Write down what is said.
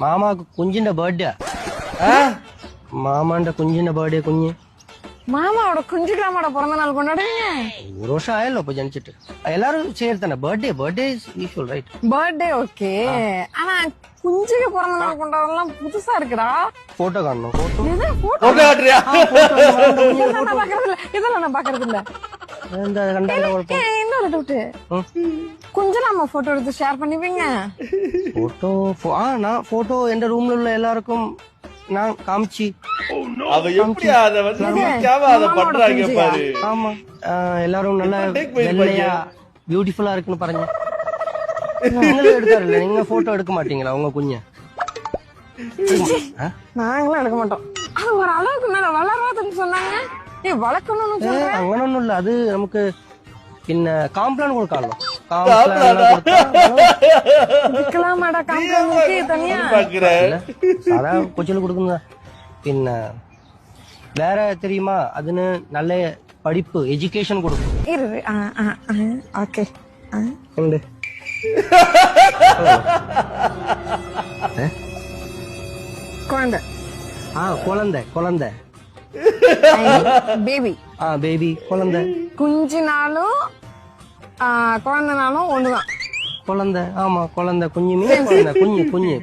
മാമാക്ക് കുഞ്ഞിന്റെ ബർത്ത്ഡേ മാമാന്റെ കുഞ്ഞിന്റെ ബർത്ത്ഡേ കുഞ്ഞ് மாமாவோட குஞ்சுக்கிராமோட பிறந்த நாள் கொண்டாடுவீங்க? ഒരു വർഷം ആയല്ലോ ഇപ്പൊ ജനിച്ചിട്ട് എല്ലാരും ചേർത്തന്നെ birthday usual right birthday okay. ஆனா குஞ்சுக்கு பிறந்த நாள் கொண்டாடலாம் புதுசா இருக்குடா. ഫോട്ടോ കാണണോ ഫോട്ടോ இது photo- போட்டோ காட்டுறியா இதெல்லாம் நான் பாக்குறது இல்ல. இதெல்லாம் நான் பாக்குறது இல்ல. എന്താ കണ്ടാലോ കുഴപ്പം இன்னொரு டவுட். കുഞ്ചിലാമ്മ போட்டோ எடுத்து ஷேர் பண்ணிப்பீங்க? ഫോട്ടോ நான் போட்டோ എന്റെ റൂമിലുള്ള എല്ലാവർക്കും ഞാൻ കാമിച്ചു அவ எப்படி அத வந்து நிக்காம அத பண்றாங்க பாரு. ஆமா எல்லாரும் நல்ல வெள்ளையா பியூட்டிஃபுல்லா இருக்குன்னு പറഞ്ഞു നിങ്ങൾ എടുക്കാറില്ല നിങ്ങൾ ഫോട്ടോ എടുக்க மாட்டீங்களா உங்க കുഞ്ഞ് நாங்களும் எடுக்க மாட்டோம். அது ஒரு அளவுக்கு மேல வளராதுன்னு சொன்னாங்க. வளர்க்கணும்னு சொல்றேன். അങ്ങനൊന്നുമില്ല അത് നമുക്ക് പിന്നെ காம்ப்ளான் കൊടുക്കാമല്ലോ விக்கலாமாடா காம்பவுண்டுக்கு தனியா? பாக்குற സാധാ കൊച്ചിന് കൊടുക്കുന്നതാ പിന്നെ വേറെ தெரியுமா അതിന് നല്ല പഠിപ്പ് എഡ്യൂക്കേഷൻ കൊടുക്കും இரு ஓகே. ഉണ്ട് குழந்தை குழந்தை பேபி பேபி குழந்தை குஞ்சினாலும் குழந்தைனாலும் ஒண்ணுதான். குழந்தை ஆமா குழந்தை குஞ்சு குஞ்சு